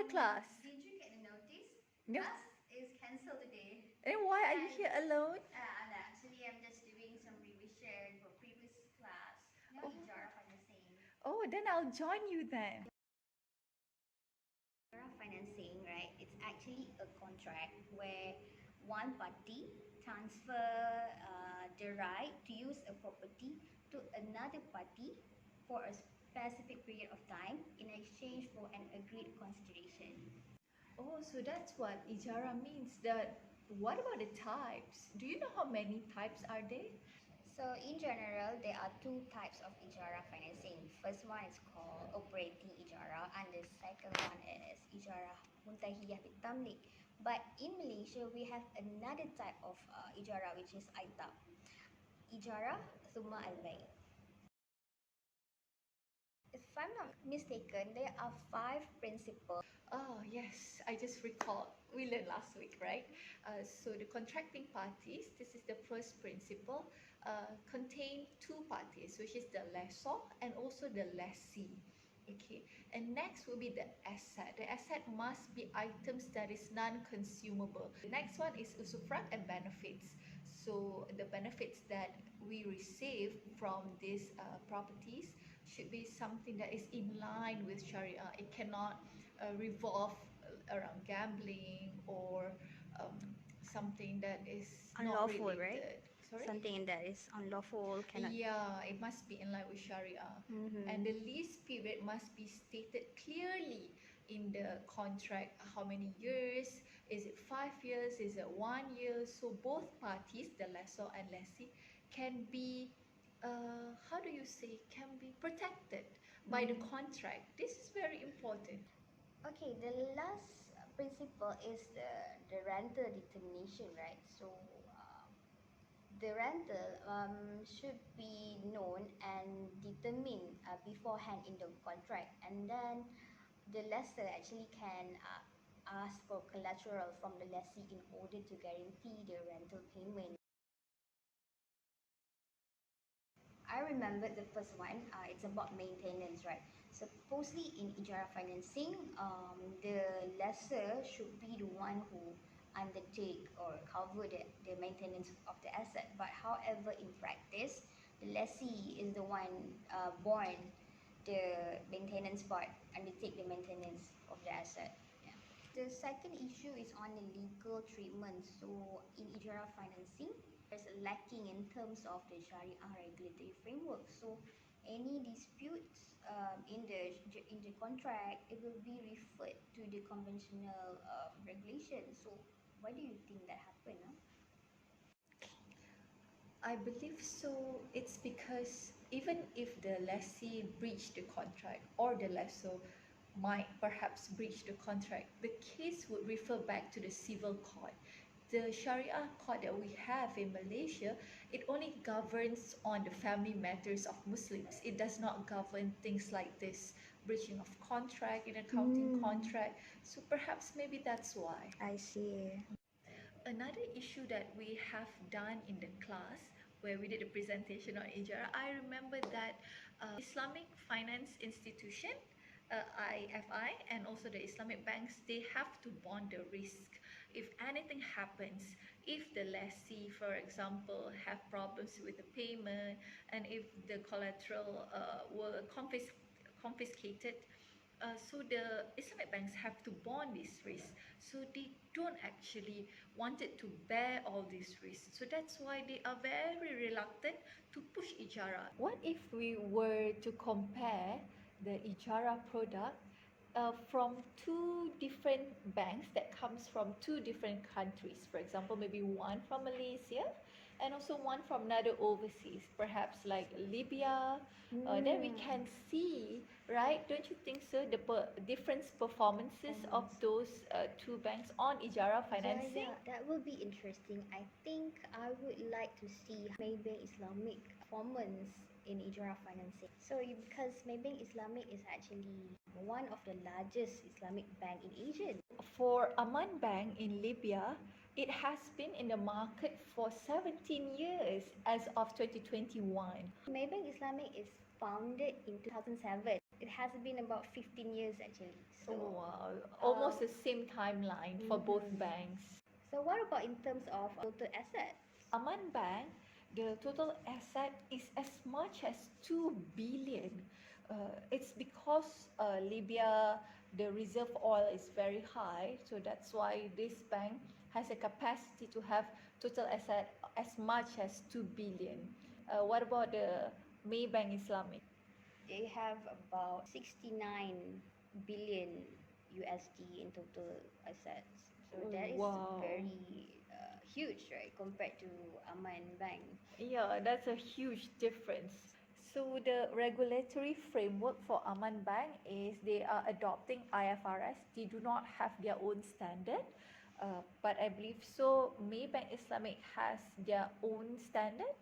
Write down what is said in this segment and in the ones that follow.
the class? Did you get a notice? No. Class is cancelled today. And why are you here alone? And actually, I'm just doing some revision for previous class. No, Oh. Ijarah Financing. Oh, then I'll join you then. Ijarah Financing, right? It's actually a contract where one party transfer the right to use a property to another party for a specific period of time in exchange for an agreed consideration. Oh, so that's what Ijarah means. That what about the types? Do you know how many types are there? So in general, there are two types of Ijarah financing. First one is called operating Ijarah, and the second one is Ijarah Muntahiyah Bitamlik. But in Malaysia, we have another type of Ijarah, which is Acct, Ijarah Thumma Al-Bay. If I'm not mistaken, there are 5 principles. Oh, yes, I just recalled. We learned last week, right? So the contracting parties, this is the first principle, contain two parties, which is the lessor and also the lessee. Okay, and next will be the asset. The asset must be items that is non-consumable. The next one is usufruct and benefits. So the benefits that we receive from these properties should be something that is in line with Sharia. It cannot revolve around gambling or um, something that is not Unlawful, related. right? Sorry? Something that is unlawful cannot. Yeah, it must be in line with Sharia. And the lease period must be stated clearly in the contract. How many years? Is it 5 years? Is it 1 year? So both parties, the lessor and lessee, can be, how do you say, can be protected by the contract. This is very important. Okay, the last principle is the rental determination, right? So the rental should be known and determined beforehand in the contract, and then the lessor actually can ask for collateral from the lessee in order to guarantee the rental payment. I remember the first one. It's about maintenance, right? Supposedly in Ijarah financing, the lessor should be the one who undertake or cover the maintenance of the asset. But however, in practice, the lessee is the one born the maintenance part, undertake the maintenance of the asset. Yeah. The second issue is on the legal treatment. So in Ijarah financing, there's a lacking in terms of the Sharia regulatory framework. So any disputes in the contract, it will be referred to the conventional regulation. So why do you think that happened? Huh? I believe so. It's because even if the lessee breached the contract or the lessor might perhaps breach the contract, the case would refer back to the civil court. The Sharia court that we have in Malaysia, it only governs on the family matters of Muslims. It does not govern things like this, breaching of contract, in accounting contract. So perhaps maybe that's why. I see. Another issue that we have done in the class where we did a presentation on Ijarah, I remember that Islamic finance institution, IFI, and also the Islamic banks, they have to bond the risk. If anything happens, if the lessee, for example, have problems with the payment, and if the collateral were confiscated, so the Islamic banks have to bond this risk. So they don't actually wanted to bear all these risks. So that's why they are very reluctant to push Ijarah. What if we were to compare the Ijarah product from two different banks that comes from two different countries? For example, maybe one from Malaysia and also one from another overseas, perhaps like Libya. Then we can see, right? Don't you think so? The different performances of those two banks on Ijarah financing. Yeah, that will be interesting. I think I would like to see Maybank Islamic performance in Ijarah financing. So because Maybank Islamic is actually one of the largest Islamic bank in Asia. For Aman Bank in Libya, it has been in the market for 17 years as of 2021. Maybank Islamic is founded in 2007. It has been about 15 years actually. So, Wow, um, almost the same timeline for both mhm. banks. So what about in terms of total assets? Aman Bank, the total asset is as much as 2 billion. It's because Libya, the reserve oil is very high, so that's why this bank has a capacity to have total asset as much as 2 billion. What about the Maybank Islamic? They have about 69 billion USD in total assets. So that is Wow. very huge, right, compared to Aman Bank. Yeah, that's a huge difference. So the regulatory framework for Aman Bank is they are adopting IFRS. They do not have their own standard, but I believe so. Maybank Islamic has their own standard.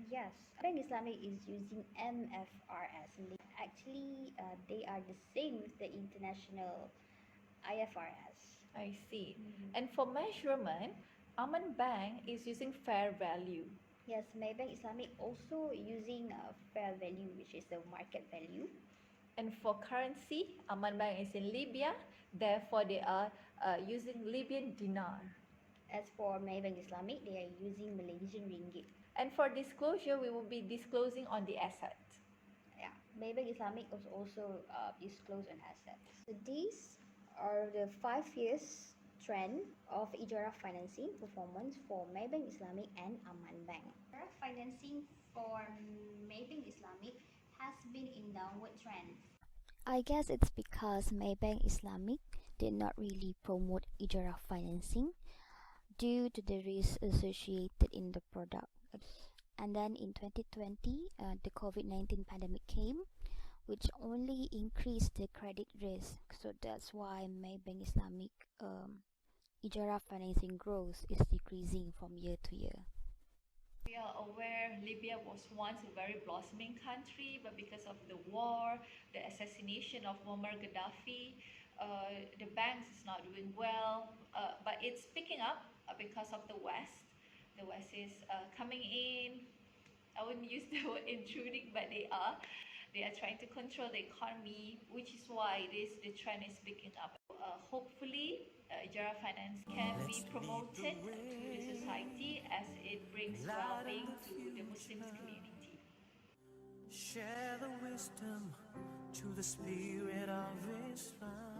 Yes, Bank Islamic is using MFRS. Actually, they are the same with the international IFRS. I see. Mhm. And for measurement, Aman Bank is using fair value. Yes, Maybank Islamic also using fair value, which is the market value. And for currency, Aman Bank is in Libya, therefore they are using Libyan dinar. As for Maybank Islamic, they are using Malaysian ringgit. And for disclosure, we will be disclosing on the asset. Yeah, Maybank Islamic was also disclosed on assets. So these are the 5 years trend of Ijarah financing performance for Maybank Islamic and Aman Bank. Ijarah financing for Maybank Islamic has been in downward trend. I guess it's because Maybank Islamic did not really promote Ijarah financing due to the risks associated in the product. And then in 2020, the COVID 19 pandemic came, which only increased the credit risk. So that's why Maybank Islamic Ijarah financing growth is decreasing from year to year. We are aware Libya was once a very blossoming country, but because of the war, the assassination of Muammar Gaddafi, the banks is not doing well, but it's picking up because of the West. The West is coming in. I wouldn't use the word intruding, but they are. They are trying to control the economy, which is why the trend is picking up. Hopefully, Jara Finance can be promoted to the society as it brings well-being to the Muslims community. Share the wisdom to the spirit of Islam.